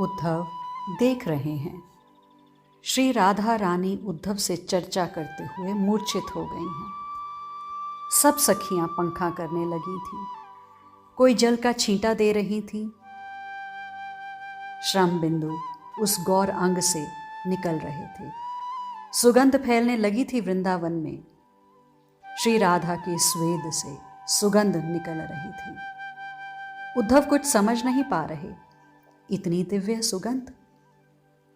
उद्धव देख रहे हैं। श्री राधा रानी उद्धव से चर्चा करते हुए मूर्छित हो गई हैं। सब सखियां पंखा करने लगी थी, कोई जल का छींटा दे रही थी। श्रम बिंदु उस गौर अंग से निकल रहे थे। सुगंध फैलने लगी थी वृंदावन में। श्री राधा की स्वेद से सुगंध निकल रही थी। उद्धव कुछ समझ नहीं पा रहे, इतनी दिव्य सुगंध।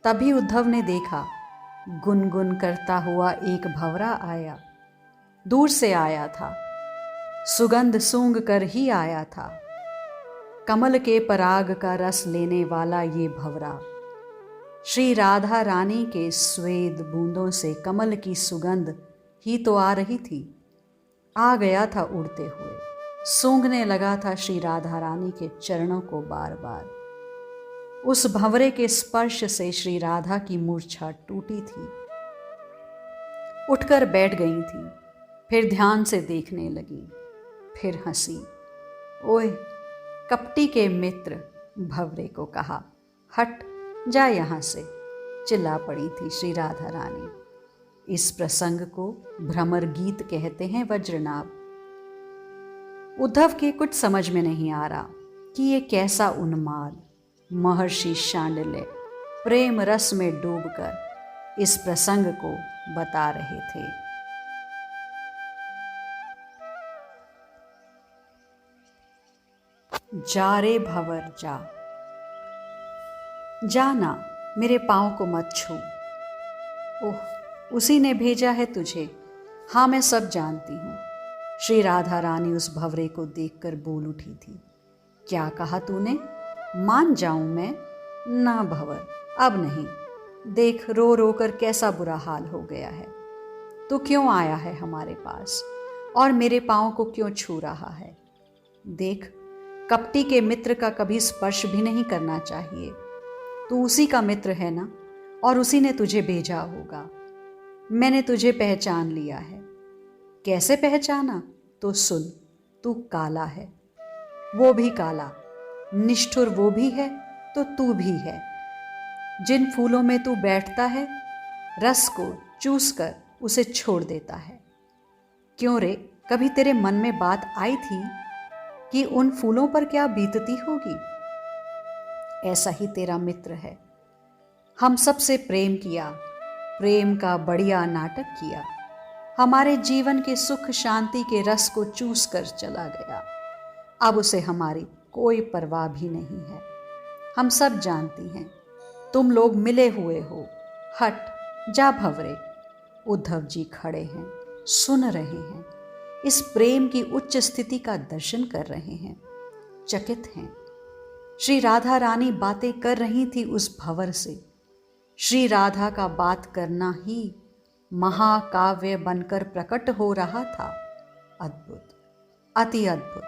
तभी उद्धव ने देखा, गुनगुन करता हुआ एक भंवरा आया। दूर से आया था, सुगंध सूंघ कर ही आया था। कमल के पराग का रस लेने वाला ये भंवरा श्री राधा रानी के स्वेद बूंदों से कमल की सुगंध ही तो आ रही थी। आ गया था उड़ते हुए, सूंघने लगा था श्री राधा रानी के चरणों को बार बार। उस भंवरे के स्पर्श से श्री राधा की मूर्छा टूटी थी। उठकर बैठ गई थी, फिर ध्यान से देखने लगी, फिर हंसी। ओए कपटी के मित्र, भंवरे को कहा, हट जा यहाँ से, चिल्ला पड़ी थी श्री राधा रानी। इस प्रसंग को भ्रमर गीत कहते हैं वज्रनाभ। उद्धव के कुछ समझ में नहीं आ रहा कि ये कैसा उन्माद महर्षि शांडिल्य प्रेम रस में डूबकर इस प्रसंग को बता रहे थे। जा रे भंवर जा, जाना मेरे पाँव को मत छू। ओह, उसी ने भेजा है तुझे। हाँ, मैं सब जानती हूँ। श्री राधा रानी उस भंवरे को देखकर बोल उठी थी। क्या कहा तूने? मान जाऊं मैं? ना भंवर, अब नहीं। देख रो रो कर कैसा बुरा हाल हो गया है। तू क्यों आया है हमारे पास और मेरे पाँव को क्यों छू रहा है? देख, कपटी के मित्र का कभी स्पर्श भी नहीं करना चाहिए। तू उसी का मित्र है ना, और उसी ने तुझे भेजा होगा। मैंने तुझे पहचान लिया है। कैसे पहचाना? तो सुन, तू काला है, वो भी काला, निष्ठुर वो भी है तो तू भी है। जिन फूलों में तू बैठता है, रस को चूस कर उसे छोड़ देता है। क्यों रे, कभी तेरे मन में बात आई थी कि उन फूलों पर क्या बीतती होगी? ऐसा ही तेरा मित्र है। हम सबसे प्रेम किया, प्रेम का बढ़िया नाटक किया, हमारे जीवन के सुख शांति के रस को चूस कर चला गया। अब उसे हमारी कोई परवाह भी नहीं है। हम सब जानती हैं तुम लोग मिले हुए हो। हट जा भंवरे। उद्धव जी खड़े हैं, सुन रहे हैं, इस प्रेम की उच्च स्थिति का दर्शन कर रहे हैं, चकित हैं। श्री राधा रानी बातें कर रही थी उस भंवर से। श्री राधा का बात करना ही महाकाव्य बनकर प्रकट हो रहा था। अद्भुत, अति अद्भुत।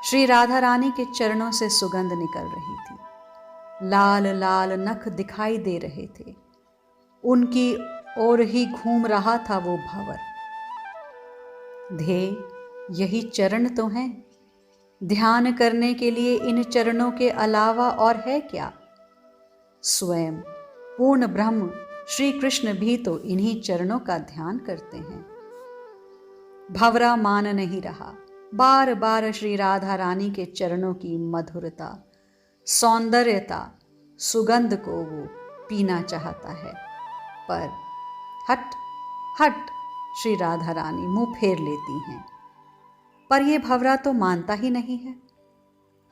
श्री राधा रानी के चरणों से सुगंध निकल रही थी। लाल लाल नख दिखाई दे रहे थे। उनकी ओर ही घूम रहा था वो भंवर। ध्येय यही चरण तो हैं। ध्यान करने के लिए इन चरणों के अलावा और है क्या? स्वयं पूर्ण ब्रह्म श्री कृष्ण भी तो इन्हीं चरणों का ध्यान करते हैं। भंवरा मान नहीं रहा, बार बार श्री राधा रानी के चरणों की मधुरता, सौंदर्यता, सुगंध को वो पीना चाहता है। पर हट हट, श्री राधा रानी मुंह फेर लेती हैं। पर यह भंवरा तो मानता ही नहीं है।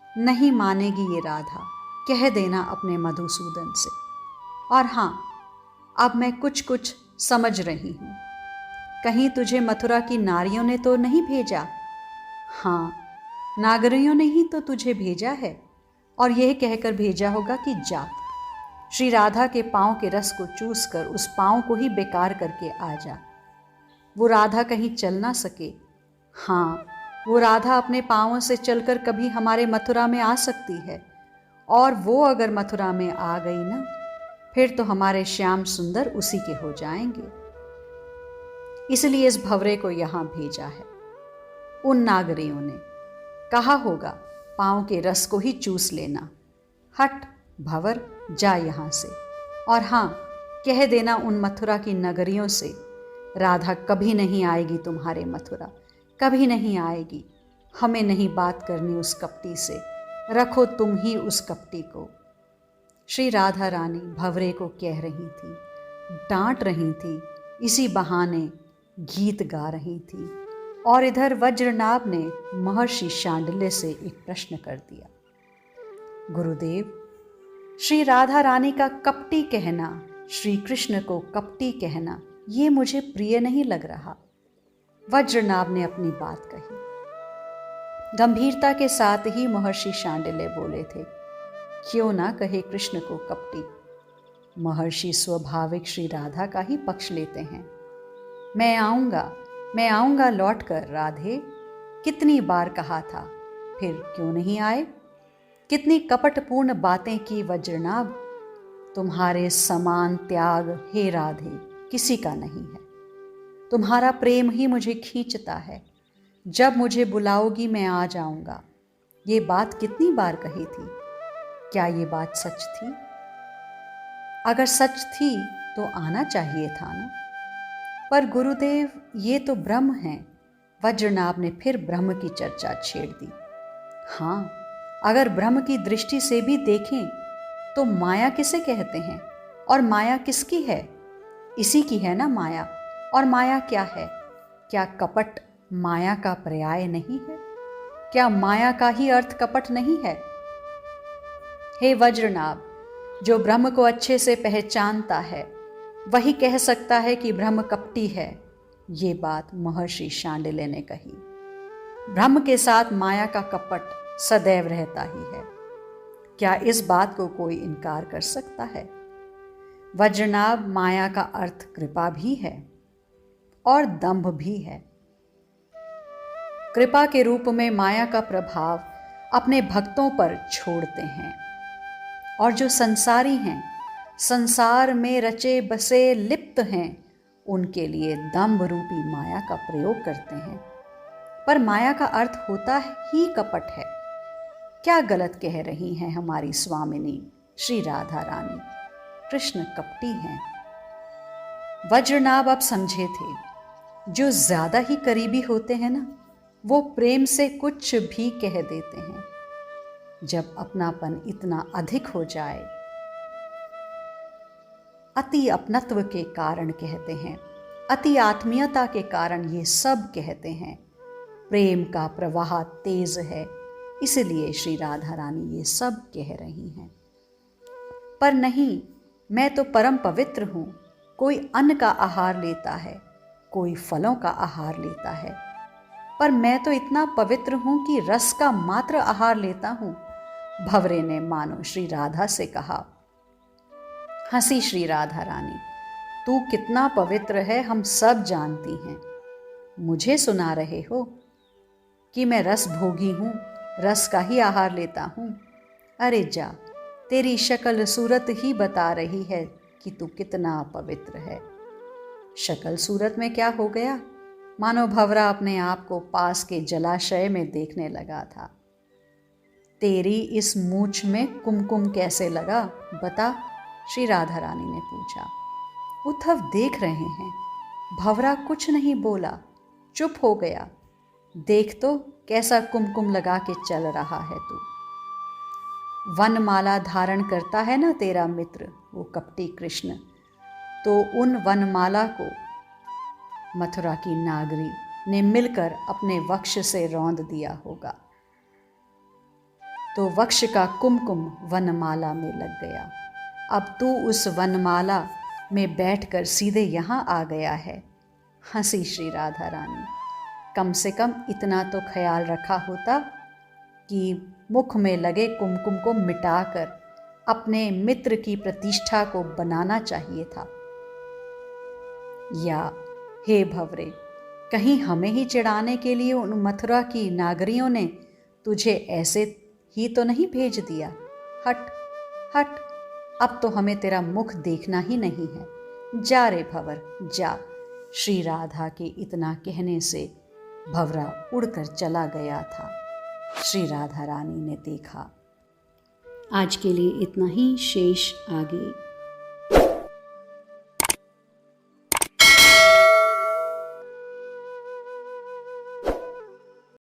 नहीं मानेगी ये राधा, कह देना अपने मधुसूदन से। और हाँ, अब मैं कुछ कुछ समझ रही हूँ। कहीं तुझे मथुरा की नारियों ने तो नहीं भेजा? हाँ, नागरियों ने ही तो तुझे भेजा है, और यह कहकर भेजा होगा कि जा, श्री राधा के पाँव के रस को चूस कर उस पाँव को ही बेकार करके आ जा। वो राधा कहीं चल ना सके। हाँ, वो राधा अपने पाँवों से चलकर कभी हमारे मथुरा में आ सकती है, और वो अगर मथुरा में आ गई ना, फिर तो हमारे श्याम सुंदर उसी के हो जाएंगे। इसलिए इस भंवरे को यहाँ भेजा है। उन नागरियों ने कहा होगा पाँव के रस को ही चूस लेना। हट भंवर, जा यहाँ से। और हाँ, कह देना उन मथुरा की नगरियों से, राधा कभी नहीं आएगी तुम्हारे मथुरा, कभी नहीं आएगी। हमें नहीं बात करनी उस कपटी से, रखो तुम ही उस कपटी को। श्री राधा रानी भंवरे को कह रही थी, डांट रही थी, इसी बहाने गीत गा रही थी। और इधर वज्रनाभ ने महर्षि शांडिल्य से एक प्रश्न कर दिया, गुरुदेव, श्री राधा रानी का कपटी कहना, श्री कृष्ण को कपटी कहना, ये मुझे प्रिय नहीं लग रहा। वज्रनाभ ने अपनी बात कही। गंभीरता के साथ ही महर्षि शांडिल्य बोले थे, क्यों ना कहे कृष्ण को कपटी। महर्षि स्वाभाविक श्री राधा का ही पक्ष लेते हैं। मैं आऊंगा लौट कर राधे, कितनी बार कहा था, फिर क्यों नहीं आए। कितनी कपटपूर्ण बातें की वज्रनाभ, तुम्हारे समान त्याग हे राधे किसी का नहीं है। तुम्हारा प्रेम ही मुझे खींचता है, जब मुझे बुलाओगी मैं आ जाऊंगा। ये बात कितनी बार कही थी, क्या ये बात सच थी? अगर सच थी तो आना चाहिए था ना। पर गुरुदेव, ये तो ब्रह्म हैं। वज्रनाभ ने फिर ब्रह्म की चर्चा छेड़ दी। हाँ, अगर ब्रह्म की दृष्टि से भी देखें तो माया किसे कहते हैं, और माया किसकी है? इसी की है ना माया। और माया क्या है? क्या कपट माया का पर्याय नहीं है? क्या माया का ही अर्थ कपट नहीं है? हे वज्रनाभ, जो ब्रह्म को अच्छे से पहचानता है वही कह सकता है कि ब्रह्म कपटी है। ये बात महर्षि शांडिल्य ने कही। ब्रह्म के साथ माया का कपट सदैव रहता ही है। क्या इस बात को कोई इनकार कर सकता है? वज्रनाभ, माया का अर्थ कृपा भी है और दंभ भी है। कृपा के रूप में माया का प्रभाव अपने भक्तों पर छोड़ते हैं, और जो संसारी हैं, संसार में रचे बसे लिप्त हैं, उनके लिए दंभ रूपी माया का प्रयोग करते हैं। पर माया का अर्थ होता ही कपट है। क्या गलत कह रही हैं हमारी स्वामिनी श्री राधा रानी, कृष्ण कपटी हैं। वज्रनाभ अब समझे थे, जो ज्यादा ही करीबी होते हैं ना, वो प्रेम से कुछ भी कह देते हैं। जब अपनापन इतना अधिक हो जाए, अति अपनत्व के कारण कहते हैं, अति आत्मीयता के कारण ये सब कहते हैं। प्रेम का प्रवाह तेज है, इसलिए श्री राधा रानी ये सब कह रही हैं। पर नहीं, मैं तो परम पवित्र हूँ। कोई अन्न का आहार लेता है, कोई फलों का आहार लेता है, पर मैं तो इतना पवित्र हूँ कि रस का मात्र आहार लेता हूँ। भंवरे ने मानो श्री राधा से कहा। हंसी श्री राधा रानी, तू कितना पवित्र है हम सब जानती हैं। मुझे सुना रहे हो कि मैं रस भोगी हूँ, रस का ही आहार लेता हूँ। अरे जा, तेरी शक्ल सूरत ही बता रही है कि तू कितना पवित्र है। शक्ल सूरत में क्या हो गया? मानो भंवरा अपने आप को पास के जलाशय में देखने लगा था। तेरी इस मूछ में कुमकुम कैसे लगा, बता? श्री राधा रानी ने पूछा। उद्धव देख रहे हैं। भंवरा कुछ नहीं बोला, चुप हो गया। देख तो कैसा कुमकुम लगा के चल रहा है तू। वनमाला धारण करता है ना तेरा मित्र, वो कपटी कृष्ण, तो उन वनमाला को मथुरा की नागरी ने मिलकर अपने वक्ष से रौंद दिया होगा, तो वक्ष का कुमकुम वनमाला में लग गया। अब तू उस वनमाला में बैठकर सीधे यहाँ आ गया है। हंसी श्री राधा रानी, कम से कम इतना तो ख्याल रखा होता कि मुख में लगे कुमकुम को मिटाकर अपने मित्र की प्रतिष्ठा को बनाना चाहिए था। या हे भंवरे, कहीं हमें ही चिढ़ाने के लिए उन मथुरा की नागरियों ने तुझे ऐसे ही तो नहीं भेज दिया? हट हट, अब तो हमें तेरा मुख देखना ही नहीं है। जा रे भंवर जा। श्री राधा के इतना कहने से भंवरा उड़कर चला गया था। श्री राधा रानी ने देखा आज के लिए इतना ही, शेष आगे।